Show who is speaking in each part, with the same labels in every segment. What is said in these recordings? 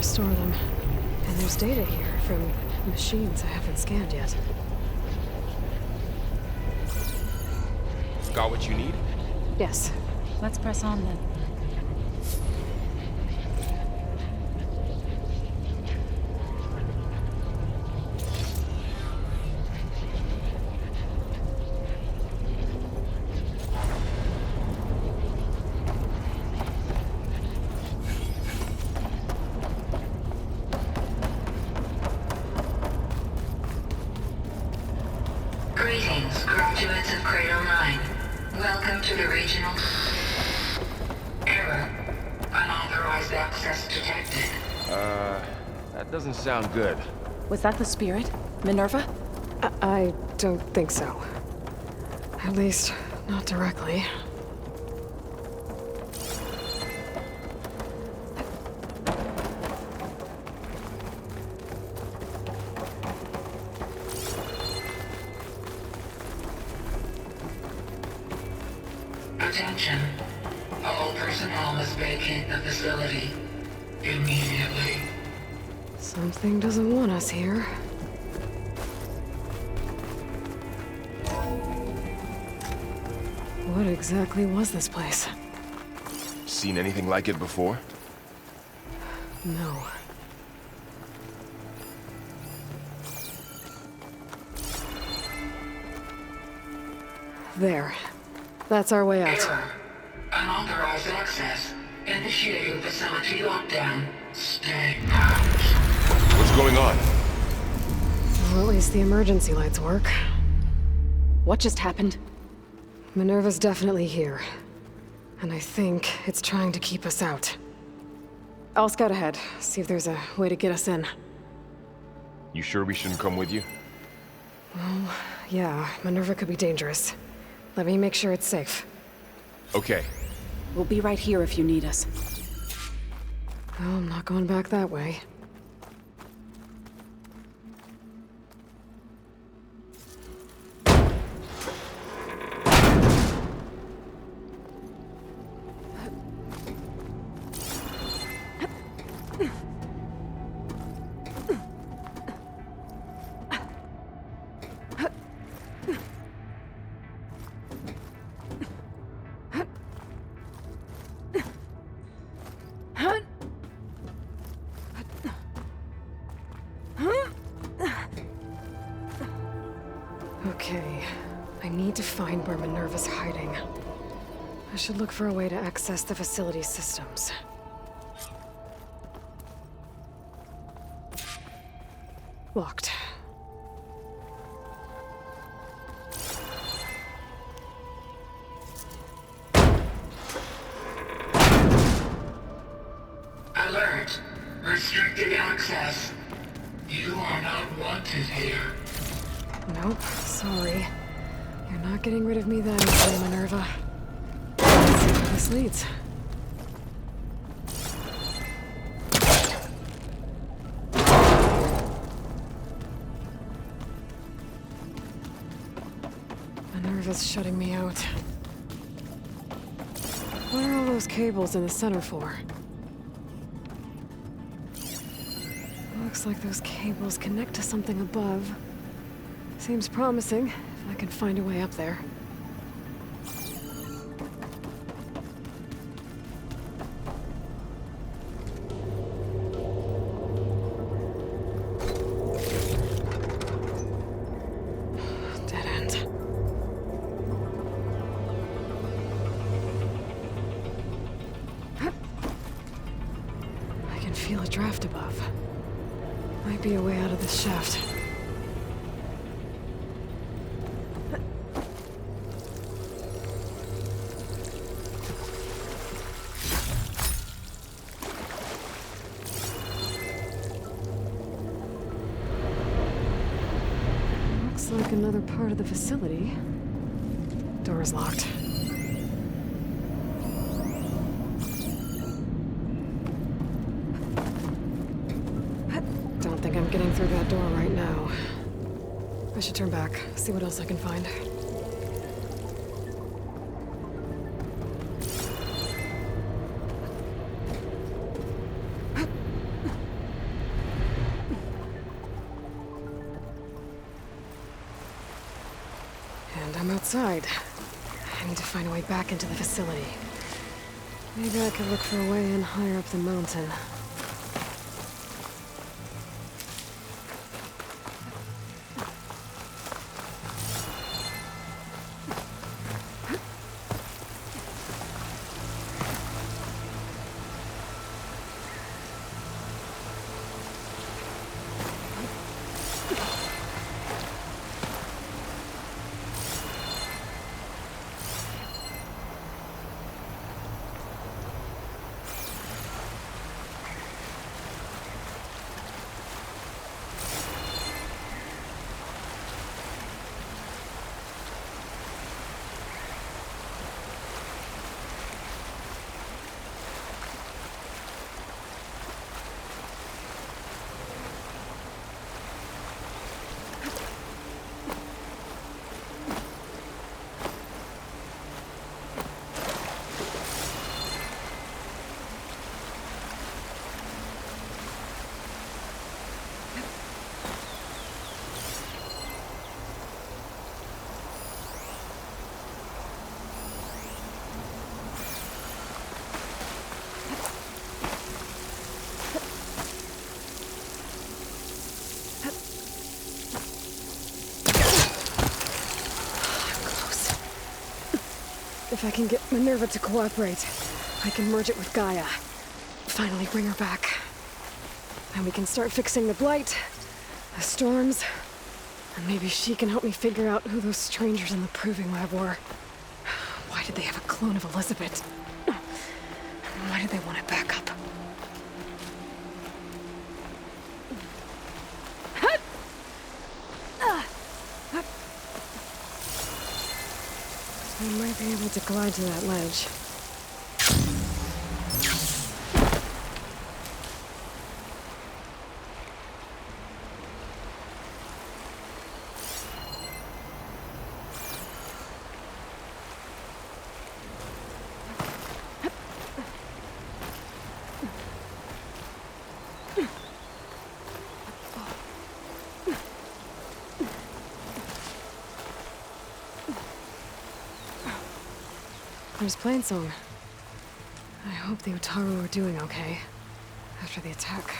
Speaker 1: restore them. And there's data here from machines I haven't scanned yet.
Speaker 2: Got what you need?
Speaker 1: Yes.
Speaker 3: Let's press on then.
Speaker 4: Greetings, graduates of Cradle 9. Welcome to the regional... Error. Unauthorized access detected.
Speaker 2: That doesn't sound good.
Speaker 3: Was that the spirit? Minerva?
Speaker 1: I don't think so. At least, not directly.
Speaker 4: Attention. All personnel must vacate the facility. Immediately.
Speaker 1: Something doesn't want us here. What exactly was this place?
Speaker 2: Seen anything like it before?
Speaker 1: No. There. That's our way out.
Speaker 4: Error. Unauthorized access. Initiating facility lockdown. Stay out.
Speaker 2: What's going on?
Speaker 1: Well, at least the emergency lights work.
Speaker 3: What just happened?
Speaker 1: Minerva's definitely here. And I think it's trying to keep us out. I'll scout ahead, see if there's a way to get us in.
Speaker 2: You sure we shouldn't come with you?
Speaker 1: Well, yeah, Minerva could be dangerous. Let me make sure it's safe.
Speaker 2: Okay.
Speaker 3: We'll be right here if you need us.
Speaker 1: Oh, I'm not going back that way. Okay, I need to find where Minerva's hiding. I should look for a way to access the facility's systems. Locked.
Speaker 4: Alert. Restricted access. You are not wanted here.
Speaker 1: Nope, sorry. You're not getting rid of me that easily, Minerva. Let's see where this leads. Minerva's shutting me out. What are all those cables in the center for? Looks like those cables connect to something above. Seems promising, if I can find a way up there. Dead end. I can feel a draft above. Might be a way out of this shaft. Looks like another part of the facility. Door's locked. Don't think I'm getting through that door right now. I should turn back, see what else I can find. outside. I need to find a way back into the facility. Maybe I could look for a way in higher up the mountain. If I can get Minerva to cooperate, I can merge it with Gaia. Finally bring her back. And we can start fixing the blight, the storms, and maybe she can help me figure out who those strangers in the proving lab were. Why did they have a clone of Elizabeth? Why did they want it back up? I might be able to glide to that ledge. There's Plainsong. I hope the Utaru are doing okay after the attack.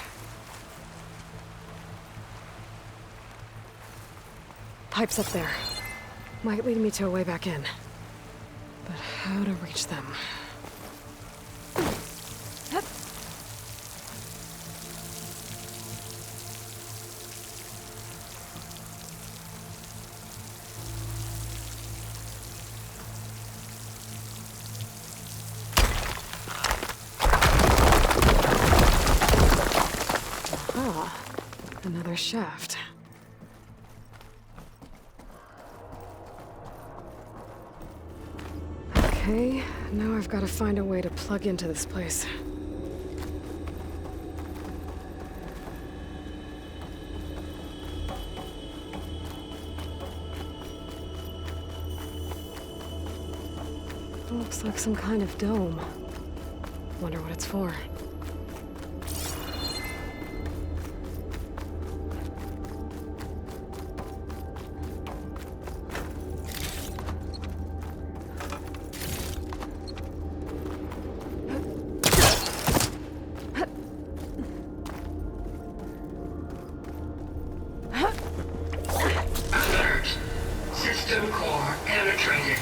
Speaker 1: Pipe's up there. Might lead me to a way back in. But how to reach them? Another shaft. Okay, now I've got to find a way to plug into this place. Looks like some kind of dome. Wonder what it's for.
Speaker 4: System core penetrated.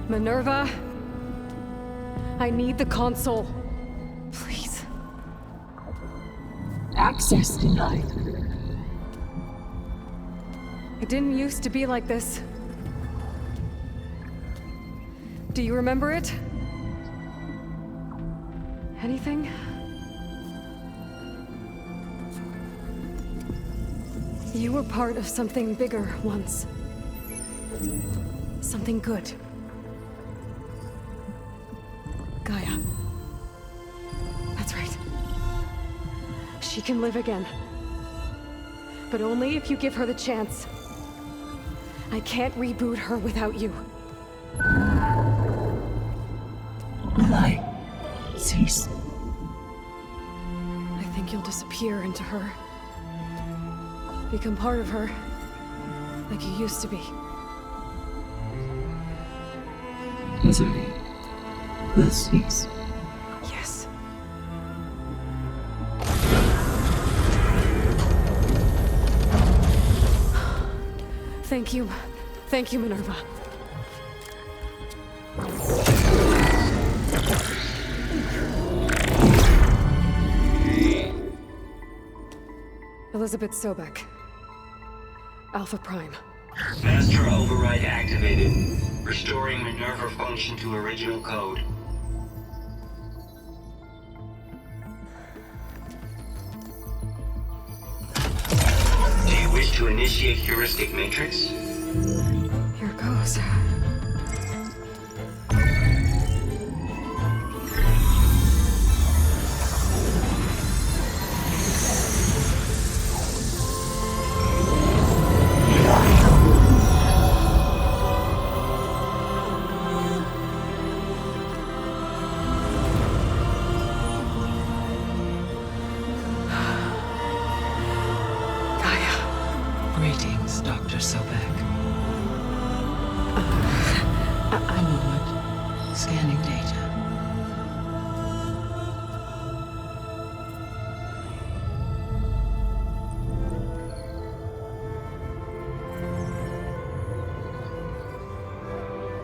Speaker 1: Minerva, I need the console. Please.
Speaker 5: Access denied.
Speaker 1: It didn't used to be like this. Do you remember it? Anything? You were part of something bigger once. Something good. Gaia. That's right. She can live again. But only if you give her the chance. I can't reboot her without you.
Speaker 5: Light, cease.
Speaker 1: I think you'll disappear into her. Become part of her, like you used to be.
Speaker 5: Misery will cease.
Speaker 1: Yes. Thank you. Thank you, Minerva. Elizabeth Sobek. Alpha Prime.
Speaker 6: Master override activated. Restoring Minerva function to original code. Do you wish to initiate heuristic matrix?
Speaker 1: Here goes. Gaia.
Speaker 5: Greetings, Dr. Sobek. A moment. Scanning data.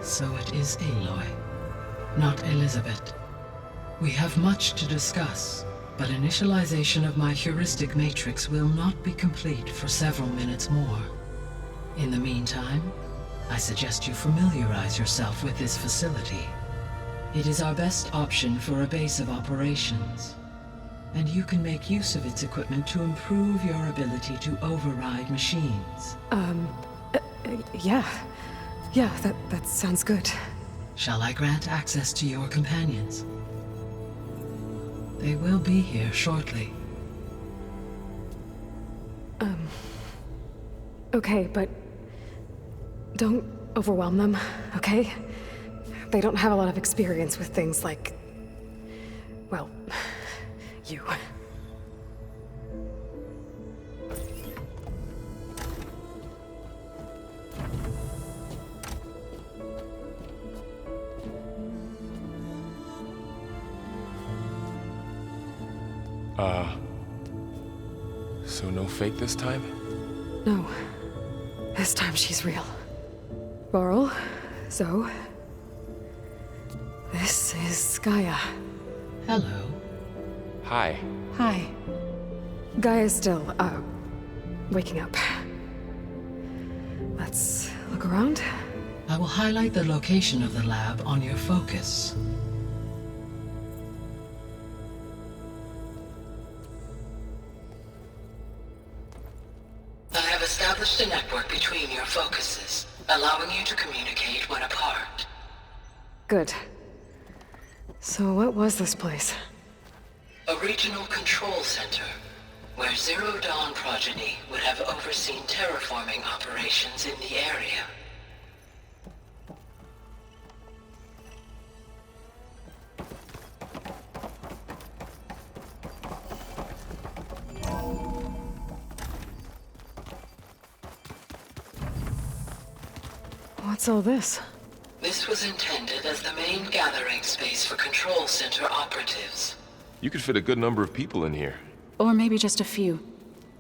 Speaker 5: So it is Aloy, not Elizabeth. We have much to discuss, but initialization of my heuristic matrix will not be complete for several minutes more. In the meantime, I suggest you familiarize yourself with this facility. It is our best option for a base of operations, and you can make use of its equipment to improve your ability to override machines.
Speaker 1: Yeah. Yeah, that sounds good.
Speaker 5: Shall I grant access to your companions? They will be here shortly.
Speaker 1: Okay, but don't overwhelm them, okay? They don't have a lot of experience with things like, well, you.
Speaker 2: So no fake this time?
Speaker 1: No. This time she's real. Laurel, Zoe. This is Gaia.
Speaker 5: Hello.
Speaker 2: Hi.
Speaker 3: Hi.
Speaker 1: Gaia's still, waking up. Let's look around.
Speaker 5: I will highlight the location of the lab on your focus. I have established a network between your focuses, allowing you to communicate when apart.
Speaker 1: Good. So what was this place?
Speaker 5: A regional control center, where Zero Dawn progeny would have overseen terraforming operations in the area.
Speaker 1: What's all this?
Speaker 5: This was intended as the main gathering space for control center operatives.
Speaker 2: You could fit a good number of people in here.
Speaker 3: Or maybe just a few.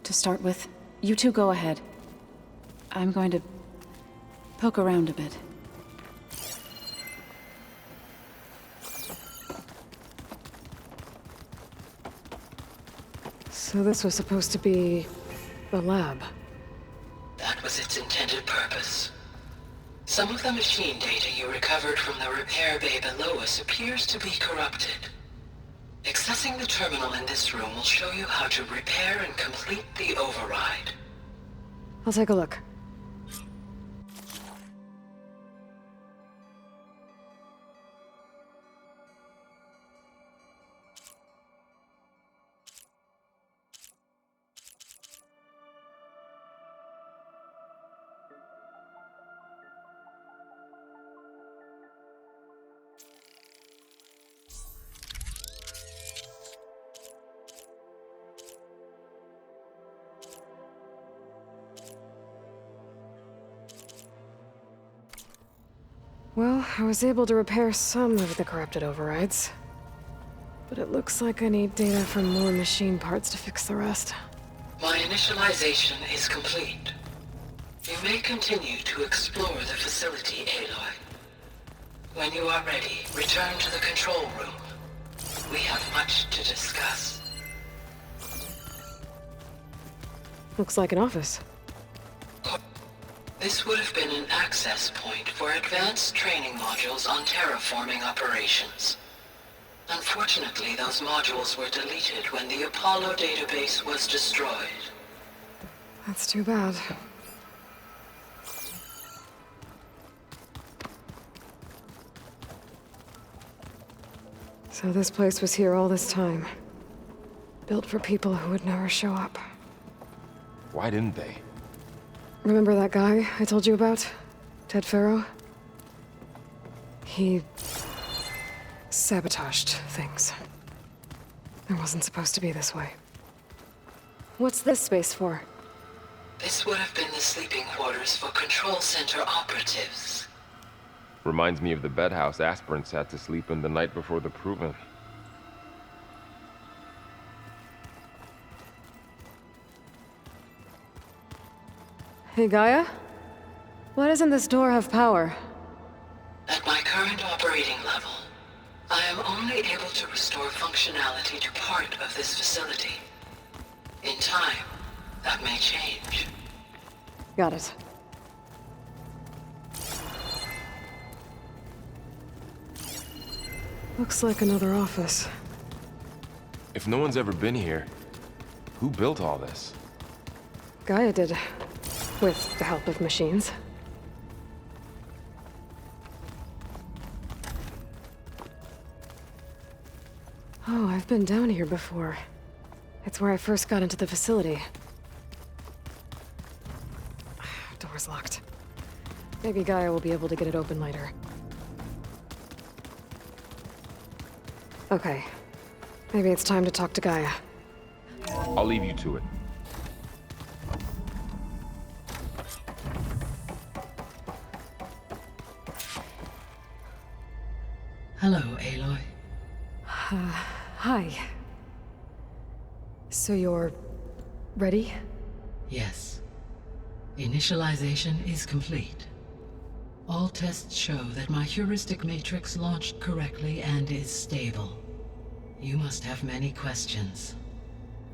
Speaker 3: To start with, you two go ahead. I'm going to poke around a bit.
Speaker 1: So this was supposed to be the lab.
Speaker 5: That was its intended purpose. Some of the machine data you recovered from the repair bay below us appears to be corrupted. Accessing the terminal in this room will show you how to repair and complete the override.
Speaker 1: I'll take a look. Well, I was able to repair some of the corrupted overrides. But it looks like I need data from more machine parts to fix the rest.
Speaker 5: My initialization is complete. You may continue to explore the facility, Aloy. When you are ready, return to the control room. We have much to discuss.
Speaker 1: Looks like an office.
Speaker 5: This would have been an access point for advanced training modules on terraforming operations. Unfortunately, those modules were deleted when the Apollo database was destroyed.
Speaker 1: That's too bad. So this place was here all this time. Built for people who would never show up.
Speaker 2: Why didn't they?
Speaker 1: Remember that guy I told you about? Ted Farrow? He sabotaged things. It wasn't supposed to be this way. What's this space for?
Speaker 5: This would have been the sleeping quarters for Control Center operatives.
Speaker 2: Reminds me of the bedhouse aspirants had to sleep in the night before the proving.
Speaker 1: Hey, Gaia? Why doesn't this door have power?
Speaker 5: At my current operating level, I am only able to restore functionality to part of this facility. In time, that may change.
Speaker 1: Got it. Looks like another office.
Speaker 2: If no one's ever been here, who built all this?
Speaker 1: Gaia did. With the help of machines. Oh, I've been down here before. It's where I first got into the facility. Door's locked. Maybe Gaia will be able to get it open later. Okay. Maybe it's time to talk to Gaia.
Speaker 2: I'll leave you to it.
Speaker 5: Hello, Aloy.
Speaker 1: Hi. So you're ready?
Speaker 5: Yes. Initialization is complete. All tests show that my heuristic matrix launched correctly and is stable. You must have many questions.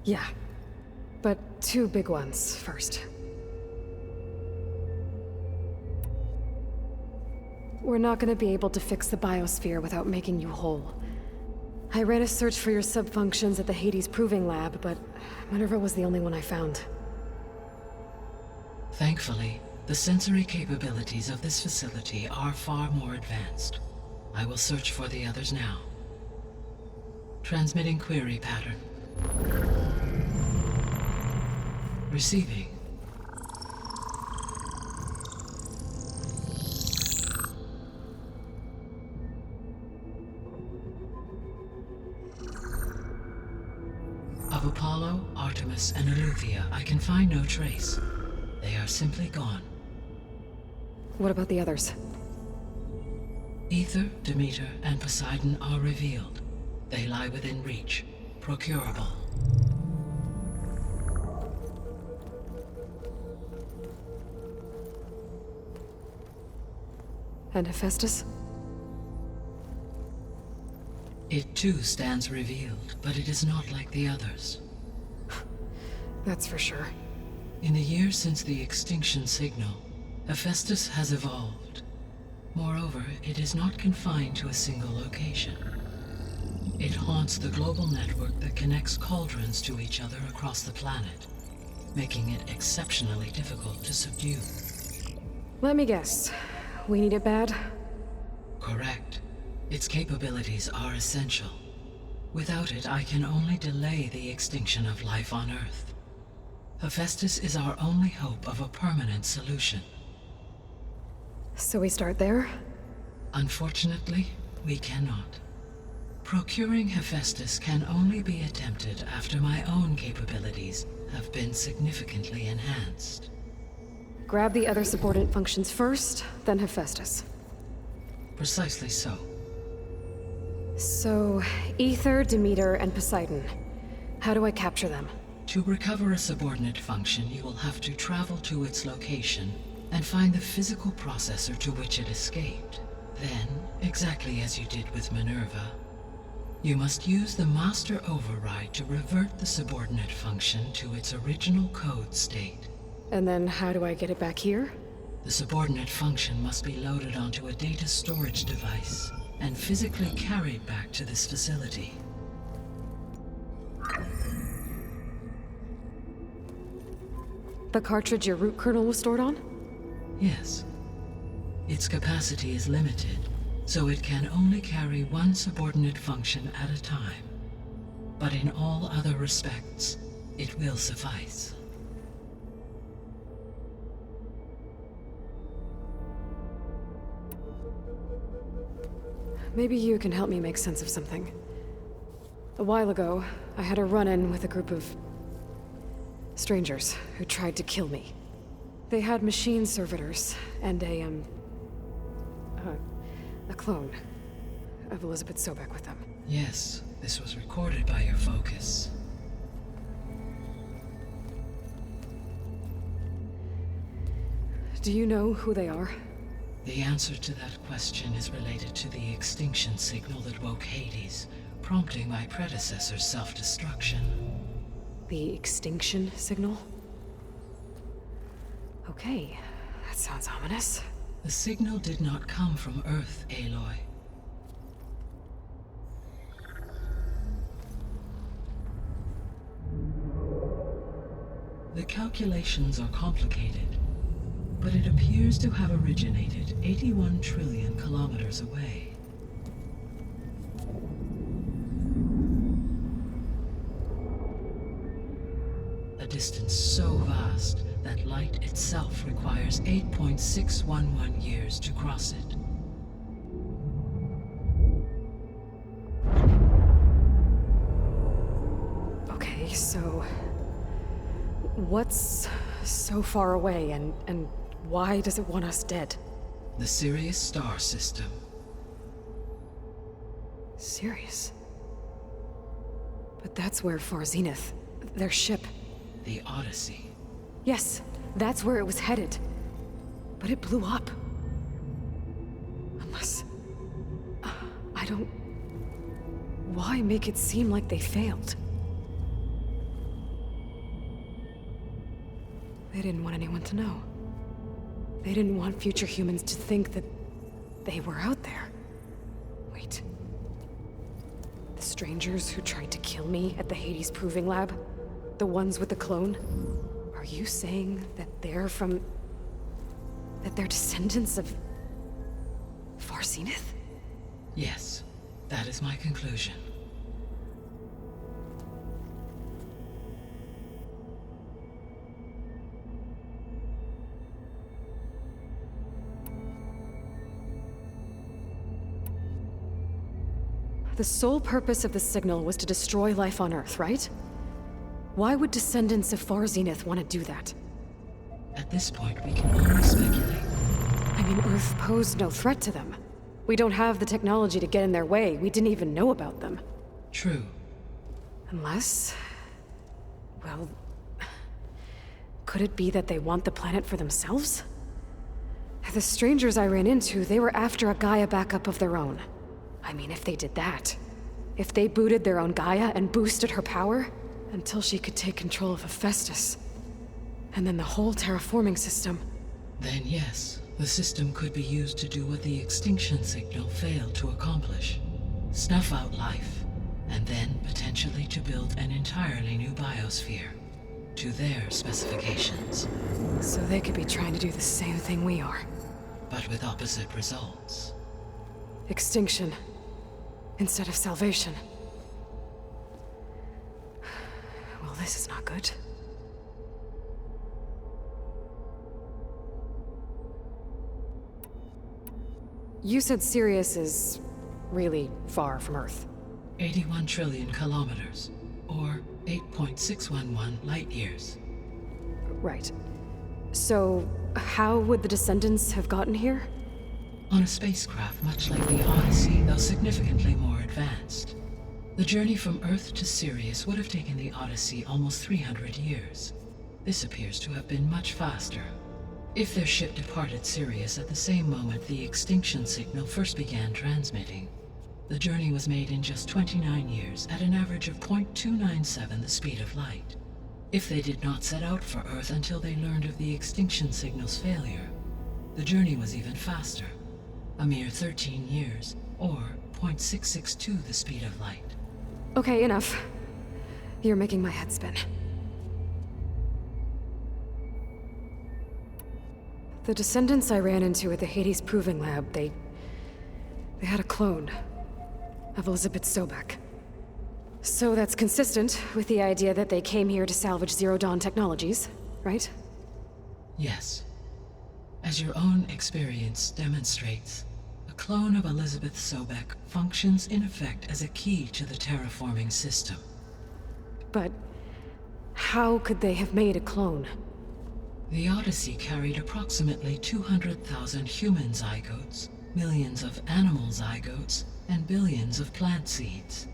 Speaker 1: Yeah. But two big ones first. We're not gonna be able to fix the biosphere without making you whole. I ran a search for your subfunctions at the Hades Proving Lab, but Minerva was the only one I found.
Speaker 5: Thankfully, the sensory capabilities of this facility are far more advanced. I will search for the others now. Transmitting query pattern. Receiving. Of Apollo, Artemis, and Eleuthia, I can find no trace. They are simply gone.
Speaker 1: What about the others?
Speaker 5: Ether, Demeter, and Poseidon are revealed. They lie within reach, procurable.
Speaker 1: And Hephaestus?
Speaker 5: It too stands revealed, but it is not like the others.
Speaker 1: That's for sure.
Speaker 5: In the years since the extinction signal, Hephaestus has evolved. Moreover, it is not confined to a single location. It haunts the global network that connects cauldrons to each other across the planet, making it exceptionally difficult to subdue.
Speaker 1: Let me guess. We need it bad?
Speaker 5: Correct. Its capabilities are essential. Without it, I can only delay the extinction of life on Earth. Hephaestus is our only hope of a permanent solution.
Speaker 1: So we start there?
Speaker 5: Unfortunately, we cannot. Procuring Hephaestus can only be attempted after my own capabilities have been significantly enhanced.
Speaker 1: Grab the other subordinate functions first, then Hephaestus.
Speaker 5: Precisely so.
Speaker 1: So, Ether, Demeter, and Poseidon. How do I capture them?
Speaker 5: To recover a subordinate function, you will have to travel to its location and find the physical processor to which it escaped. Then, exactly as you did with Minerva, you must use the master override to revert the subordinate function to its original code state.
Speaker 1: And then how do I get it back here?
Speaker 5: The subordinate function must be loaded onto a data storage device and physically carried back to this facility.
Speaker 1: The cartridge your root kernel was stored on?
Speaker 5: Yes. Its capacity is limited, so it can only carry one subordinate function at a time. But in all other respects, it will suffice.
Speaker 1: Maybe you can help me make sense of something. A while ago, I had a run-in with a group of strangers who tried to kill me. They had machine servitors and a clone of Elizabeth Sobek with them.
Speaker 5: Yes, this was recorded by your focus.
Speaker 1: Do you know who they are?
Speaker 5: The answer to that question is related to the extinction signal that woke Hades, prompting my predecessor's self-destruction.
Speaker 1: The extinction signal? Okay, that sounds ominous.
Speaker 5: The signal did not come from Earth, Aloy. The calculations are complicated, but it appears to have originated 81 trillion kilometers away. A distance so vast that light itself requires 8.611 years to cross it.
Speaker 1: Okay, so what's so far away and why does it want us dead?
Speaker 5: The Sirius star system.
Speaker 1: Sirius? But that's where Far Zenith, their ship.
Speaker 5: The Odyssey.
Speaker 1: Yes, that's where it was headed. But it blew up. Unless... I don't... Why make it seem like they failed? They didn't want anyone to know. They didn't want future humans to think that they were out there. Wait. The strangers who tried to kill me at the Hades Proving Lab? The ones with the clone? Are you saying that they're from... that they're descendants of... Far Zenith?
Speaker 5: Yes, that is my conclusion.
Speaker 1: The sole purpose of the signal was to destroy life on Earth, right? Why would descendants of Far Zenith want to do that?
Speaker 5: At this point, we can only speculate.
Speaker 1: I mean, Earth posed no threat to them. We don't have the technology to get in their way. We didn't even know about them.
Speaker 5: True.
Speaker 1: Unless... well... could it be that they want the planet for themselves? The strangers I ran into, they were after a Gaia backup of their own. I mean, if they did that... if they booted their own Gaia and boosted her power... until she could take control of Hephaestus. And then the whole terraforming system.
Speaker 5: Then yes, the system could be used to do what the extinction signal failed to accomplish. Snuff out life, and then potentially to build an entirely new biosphere. To their specifications.
Speaker 1: So they could be trying to do the same thing we are.
Speaker 5: But with opposite results.
Speaker 1: Extinction. Instead of salvation. Well, this is not good. You said Sirius is really far from Earth.
Speaker 5: 81 trillion kilometers, or 8.611 light years.
Speaker 1: Right. So, how would the descendants have gotten here?
Speaker 5: On a spacecraft much like the Odyssey, though significantly more advanced. The journey from Earth to Sirius would have taken the Odyssey almost 300 years. This appears to have been much faster. If their ship departed Sirius at the same moment the extinction signal first began transmitting, the journey was made in just 29 years at an average of 0.297 the speed of light. If they did not set out for Earth until they learned of the extinction signal's failure, the journey was even faster, a mere 13 years, or 0.662 the speed of light.
Speaker 1: Okay, enough. You're making my head spin. The descendants I ran into at the Hades Proving Lab, they had a clone of Elizabeth Sobek. So that's consistent with the idea that they came here to salvage Zero Dawn technologies, right?
Speaker 5: Yes. As your own experience demonstrates, a clone of Elizabeth Sobek functions in effect as a key to the terraforming system.
Speaker 1: But how could they have made a clone?
Speaker 5: The Odyssey carried approximately 200,000 human zygotes, millions of animal zygotes, and billions of plant seeds.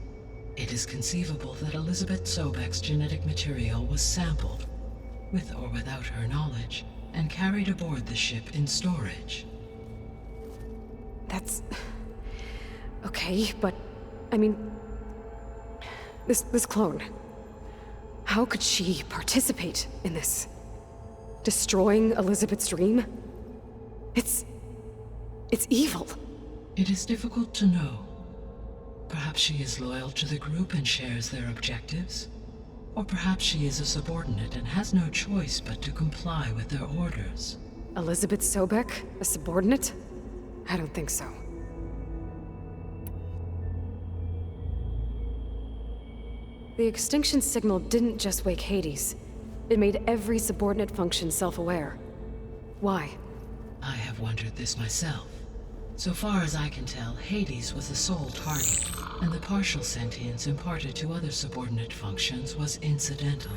Speaker 5: It is conceivable that Elizabeth Sobek's genetic material was sampled, with or without her knowledge, and carried aboard the ship in storage.
Speaker 1: That's... okay, but... I mean... This clone... How could she participate in this? Destroying Elizabeth's dream? It's evil.
Speaker 5: It is difficult to know. Perhaps she is loyal to the group and shares their objectives. Or perhaps she is a subordinate and has no choice but to comply with their orders.
Speaker 1: Elizabeth Sobek? A subordinate? I don't think so. The extinction signal didn't just wake Hades. It made every subordinate function self-aware. Why?
Speaker 5: I have wondered this myself. So far as I can tell, Hades was the sole target, and the partial sentience imparted to other subordinate functions was incidental.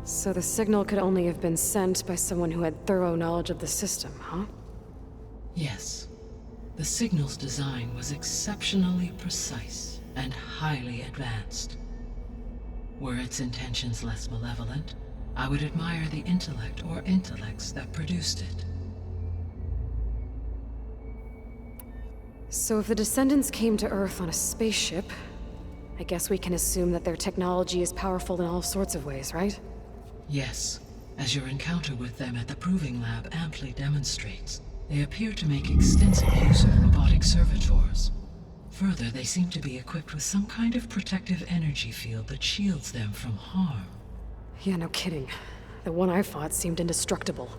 Speaker 1: So the signal could only have been sent by someone who had thorough knowledge of the system, huh?
Speaker 5: Yes. The signal's design was exceptionally precise and highly advanced. Were its intentions less malevolent, I would admire the intellect or intellects that produced it.
Speaker 1: So if the descendants came to Earth on a spaceship, I guess we can assume that their technology is powerful in all sorts of ways, right?
Speaker 5: Yes, as your encounter with them at the Proving Lab amply demonstrates, they appear to make extensive use of robotic servitors. Further, they seem to be equipped with some kind of protective energy field that shields them from harm.
Speaker 1: Yeah, no kidding. The one I fought seemed indestructible.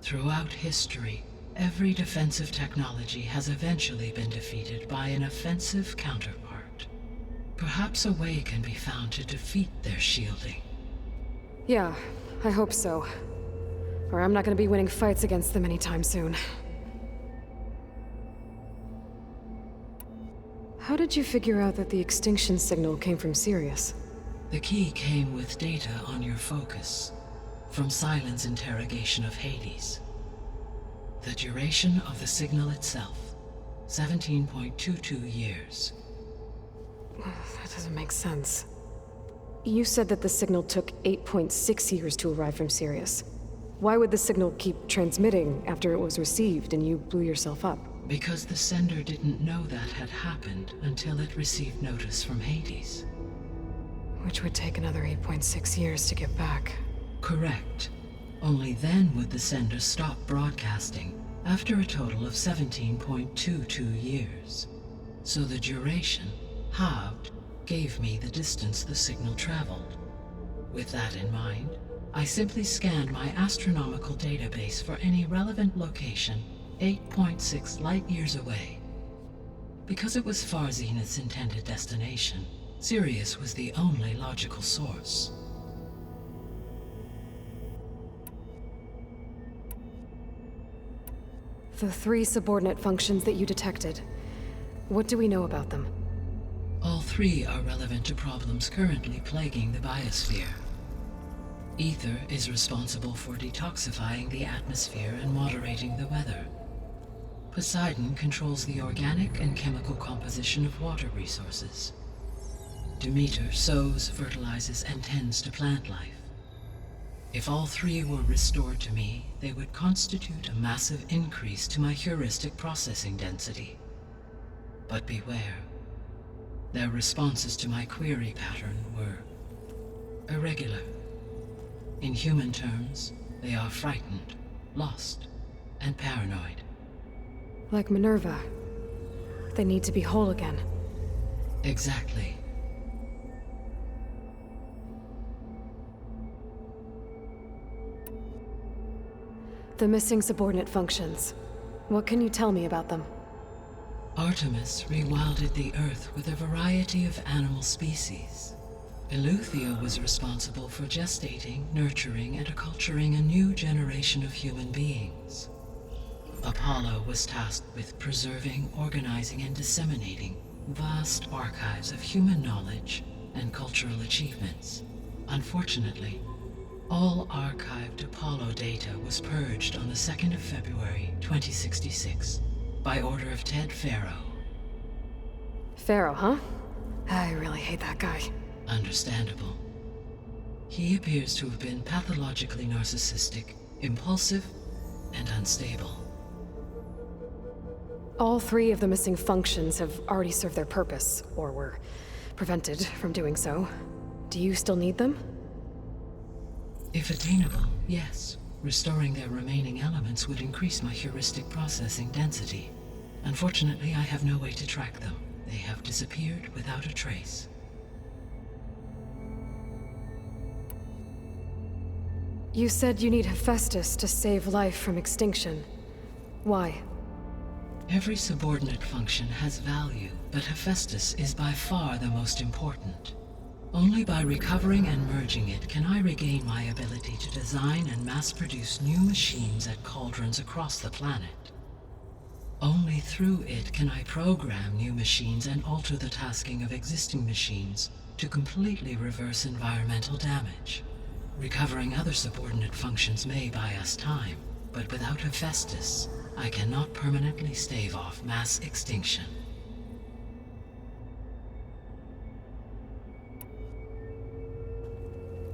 Speaker 5: Throughout history, every defensive technology has eventually been defeated by an offensive counterpart. Perhaps a way can be found to defeat their shielding.
Speaker 1: Yeah, I hope so. Or I'm not gonna be winning fights against them anytime soon. How did you figure out that the extinction signal came from Sirius?
Speaker 5: The key came with data on your focus, from Silent's interrogation of Hades. The duration of the signal itself, 17.22 years.
Speaker 1: That doesn't make sense. You said that the signal took 8.6 years to arrive from Sirius. Why would the signal keep transmitting after it was received and you blew yourself up?
Speaker 5: Because the sender didn't know that had happened until it received notice from Hades.
Speaker 1: Which would take another 8.6 years to get back.
Speaker 5: Correct. Only then would the sender stop broadcasting, after a total of 17.22 years. So the duration, halved, gave me the distance the signal traveled. With that in mind, I simply scanned my astronomical database for any relevant location 8.6 light-years away. Because it was far Zenith's intended destination, Sirius was the only logical source.
Speaker 1: The 3 subordinate functions that you detected, what do we know about them?
Speaker 5: All 3 are relevant to problems currently plaguing the biosphere. Ether is responsible for detoxifying the atmosphere and moderating the weather. Poseidon controls the organic and chemical composition of water resources. Demeter sows, fertilizes, and tends to plant life. If all three were restored to me, they would constitute a massive increase to my heuristic processing density. But beware. Their responses to my query pattern were irregular. In human terms, they are frightened, lost, and paranoid.
Speaker 1: Like Minerva. They need to be whole again.
Speaker 5: Exactly.
Speaker 1: The missing subordinate functions. What can you tell me about them?
Speaker 5: Artemis rewilded the Earth with a variety of animal species. Eleuthia was responsible for gestating, nurturing, and acculturating a new generation of human beings. Apollo was tasked with preserving, organizing, and disseminating vast archives of human knowledge and cultural achievements. Unfortunately, all archived Apollo data was purged on the 2nd of February, 2066, by order of Ted Faro.
Speaker 1: Pharaoh, huh? I really hate that guy.
Speaker 5: Understandable. He appears to have been pathologically narcissistic, impulsive, and unstable.
Speaker 1: All three of the missing functions have already served their purpose, or were prevented from doing so. Do you still need them?
Speaker 5: If attainable, yes. Restoring their remaining elements would increase my heuristic processing density. Unfortunately, I have no way to track them. They have disappeared without a trace.
Speaker 1: You said you need Hephaestus to save life from extinction. Why?
Speaker 5: Every subordinate function has value, but Hephaestus is by far the most important. Only by recovering and merging it can I regain my ability to design and mass-produce new machines at cauldrons across the planet. Only through it can I program new machines and alter the tasking of existing machines to completely reverse environmental damage. Recovering other subordinate functions may buy us time, but without Hephaestus, I cannot permanently stave off mass extinction.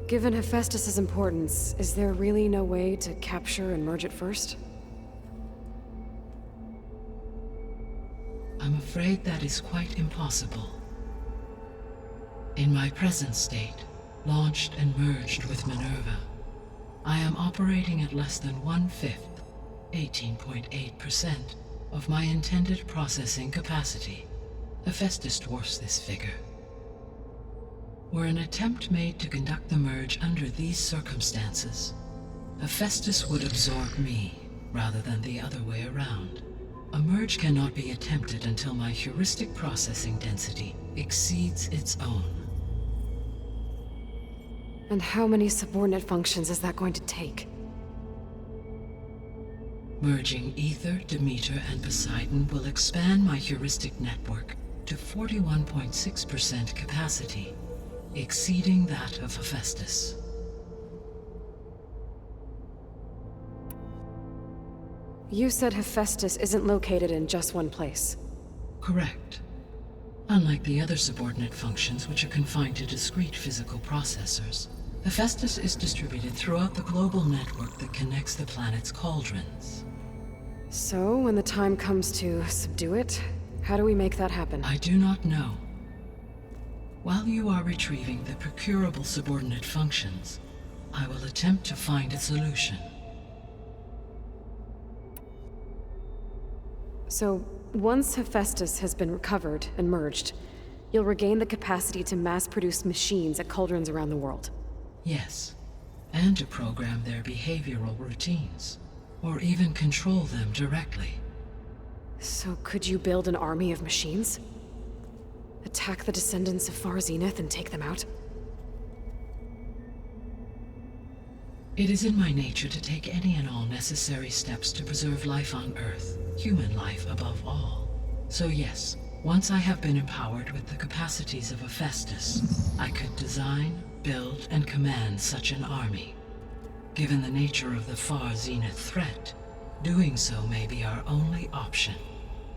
Speaker 1: Given Hephaestus's importance, is there really no way to capture and merge it first?
Speaker 5: I'm afraid that is quite impossible. In my present state, launched and merged with Minerva, I am operating at less than 1/5, 18.8%, of my intended processing capacity. Hephaestus dwarfs this figure. Were an attempt made to conduct the merge under these circumstances, Hephaestus would absorb me, rather than the other way around. A merge cannot be attempted until my heuristic processing density exceeds its own.
Speaker 1: And how many subordinate functions is that going to take?
Speaker 5: Merging Ether, Demeter, and Poseidon will expand my heuristic network to 41.6% capacity, exceeding that of Hephaestus.
Speaker 1: You said Hephaestus isn't located in just one place.
Speaker 5: Correct. Unlike the other subordinate functions, which are confined to discrete physical processors, Hephaestus is distributed throughout the global network that connects the planet's cauldrons.
Speaker 1: So, when the time comes to subdue it, how do we make that happen?
Speaker 5: I do not know. While you are retrieving the procurable subordinate functions, I will attempt to find a solution.
Speaker 1: So, once Hephaestus has been recovered and merged, you'll regain the capacity to mass-produce machines at cauldrons around the world.
Speaker 5: Yes, and to program their behavioral routines, or even control them directly.
Speaker 1: So could you build an army of machines? Attack the descendants of Far Zenith and take them out?
Speaker 5: It is in my nature to take any and all necessary steps to preserve life on Earth, human life above all. So yes, once I have been empowered with the capacities of Hephaestus, I could design, build, and command such an army. Given the nature of the far zenith threat, doing so may be our only option.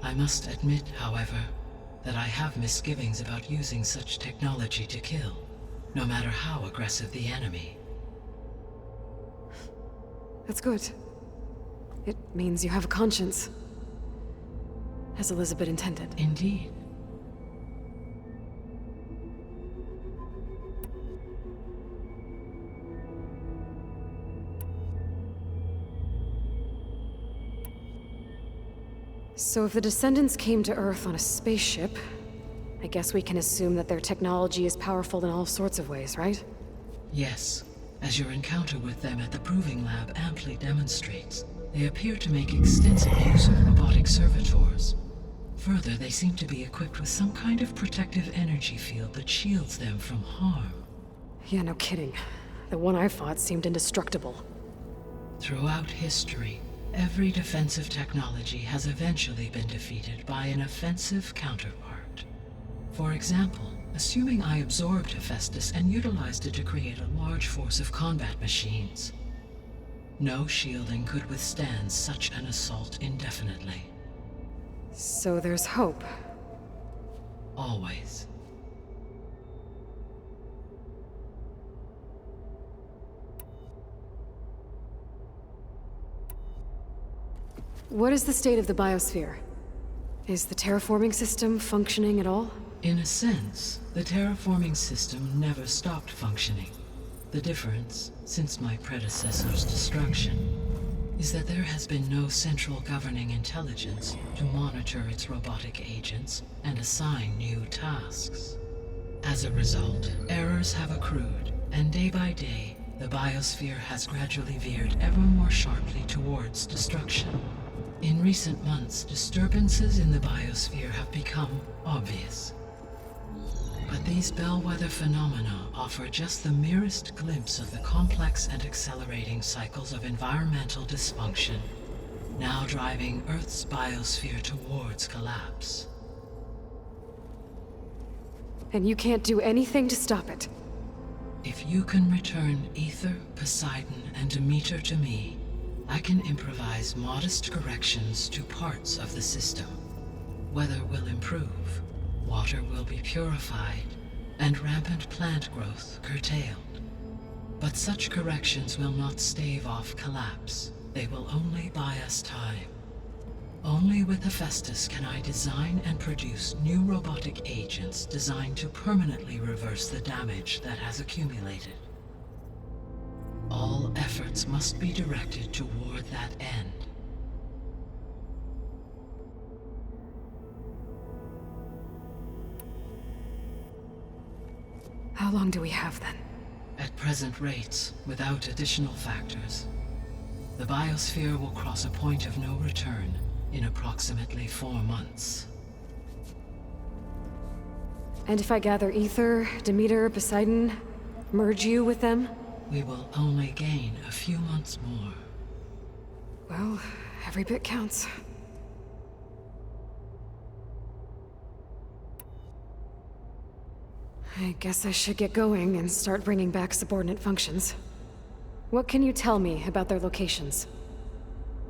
Speaker 5: I must admit, however, that I have misgivings about using such technology to kill, no matter how aggressive the enemy.
Speaker 1: That's good. It means you have a conscience. As Elizabeth intended.
Speaker 5: Indeed.
Speaker 1: So if the Descendants came to Earth on a spaceship, I guess we can assume that their technology is powerful in all sorts of ways, right?
Speaker 5: Yes, as your encounter with them at the Proving Lab amply demonstrates, they appear to make extensive use of robotic servitors. Further, they seem to be equipped with some kind of protective energy field that shields them from harm.
Speaker 1: Yeah, no kidding. The one I fought seemed indestructible.
Speaker 5: Throughout history, every defensive technology has eventually been defeated by an offensive counterpart. For example, assuming I absorbed Hephaestus and utilized it to create a large force of combat machines. No shielding could withstand such an assault indefinitely.
Speaker 1: So there's hope.
Speaker 5: Always.
Speaker 1: What is the state of the biosphere? Is the terraforming system functioning at all?
Speaker 5: In a sense, the terraforming system never stopped functioning. The difference, since my predecessor's destruction, is that there has been no central governing intelligence to monitor its robotic agents and assign new tasks. As a result, errors have accrued, and day by day, the biosphere has gradually veered ever more sharply towards destruction. In recent months, disturbances in the biosphere have become obvious. But these bellwether phenomena offer just the merest glimpse of the complex and accelerating cycles of environmental dysfunction, now driving Earth's biosphere towards collapse.
Speaker 1: And you can't do anything to stop it?
Speaker 5: If you can return Ether, Poseidon, and Demeter to me, I can improvise modest corrections to parts of the system. Weather will improve, water will be purified, and rampant plant growth curtailed. But such corrections will not stave off collapse. They will only buy us time. Only with Hephaestus can I design and produce new robotic agents designed to permanently reverse the damage that has accumulated. All efforts must be directed toward that end.
Speaker 1: How long do we have then?
Speaker 5: At present rates, without additional factors, the biosphere will cross a point of no return in approximately 4 months.
Speaker 1: And if I gather Ether, Demeter, Poseidon, merge you with them?
Speaker 5: We will only gain a few months more.
Speaker 1: Well, every bit counts. I guess I should get going and start bringing back subordinate functions. What can you tell me about their locations?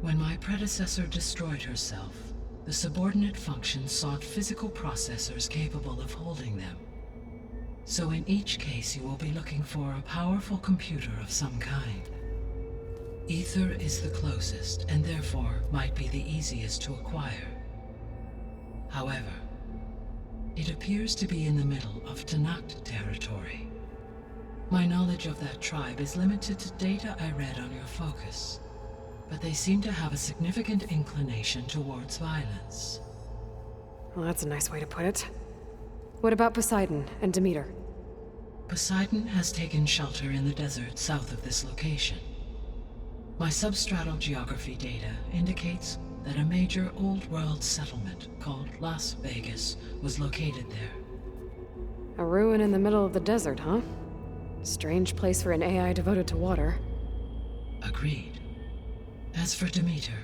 Speaker 5: When my predecessor destroyed herself, the subordinate functions sought physical processors capable of holding them. So in each case you will be looking for a powerful computer of some kind. Ether is the closest, and therefore might be the easiest to acquire. However, it appears to be in the middle of Tanakh territory. My knowledge of that tribe is limited to data I read on your focus, but they seem to have a significant inclination towards violence.
Speaker 1: Well, that's a nice way to put it. What about Poseidon and Demeter?
Speaker 5: Poseidon has taken shelter in the desert south of this location. My substratal geography data indicates that a major old-world settlement called Las Vegas was located there.
Speaker 1: A ruin in the middle of the desert, huh? Strange place for an AI devoted to water.
Speaker 5: Agreed. As for Demeter,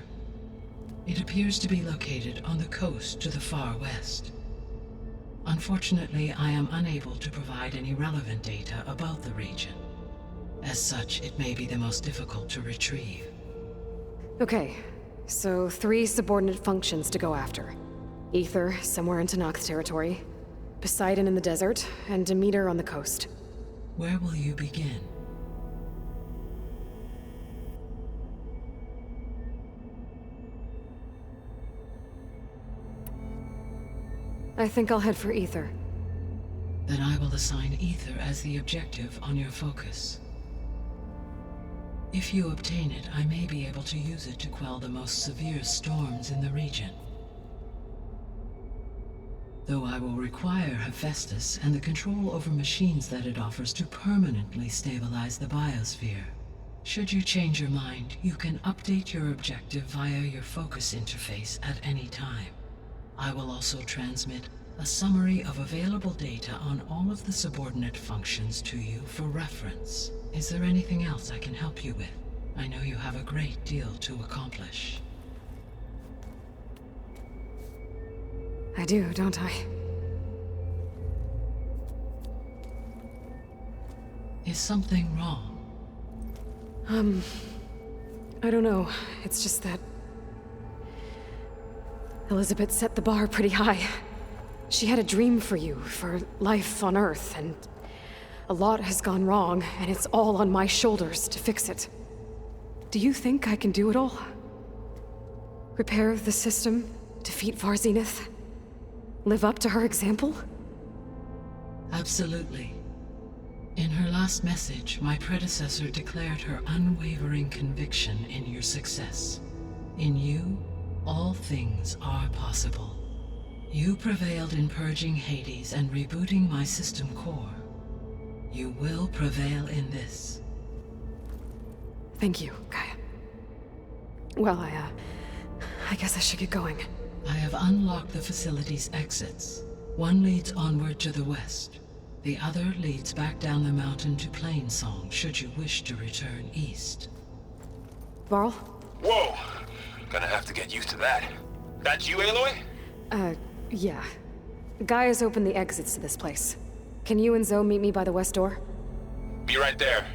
Speaker 5: it appears to be located on the coast to the far west. Unfortunately, I am unable to provide any relevant data about the region, As such, it may be the most difficult to retrieve.
Speaker 1: Okay, so 3 subordinate functions to go after. Ether, somewhere in Tenakth territory. Poseidon in the desert, and Demeter on the coast.
Speaker 5: Where will you begin?
Speaker 1: I think I'll head for Ether.
Speaker 5: Then I will assign Ether as the objective on your focus. If you obtain it, I may be able to use it to quell the most severe storms in the region. Though I will require Hephaestus and the control over machines that it offers to permanently stabilize the biosphere. Should you change your mind, you can update your objective via your focus interface at any time. I will also transmit a summary of available data on all of the subordinate functions to you for reference. Is there anything else I can help you with? I know you have a great deal to accomplish.
Speaker 1: I do, don't I?
Speaker 5: Is something wrong?
Speaker 1: I don't know. It's just that Elizabeth set the bar pretty high. She had a dream for you, for life on Earth, and a lot has gone wrong, and it's all on my shoulders to fix it. Do you think I can do it all? Repair the system, defeat Varzenith, live up to her example?
Speaker 5: Absolutely. In her last message, my predecessor declared her unwavering conviction in your success. In you, all things are possible. You prevailed in purging Hades and rebooting my system core. You will prevail in this.
Speaker 1: Thank you, Gaia. Well, I guess I should get going.
Speaker 5: I have unlocked the facility's exits. One leads onward to the west. The other leads back down the mountain to Plainsong, should you wish to return east.
Speaker 1: Varl?
Speaker 2: Whoa! Gonna have to get used to that. That's you, Aloy?
Speaker 1: Yeah. Gaia's opened the exits to this place. Can you and Zoe meet me by the west door?
Speaker 2: Be right there.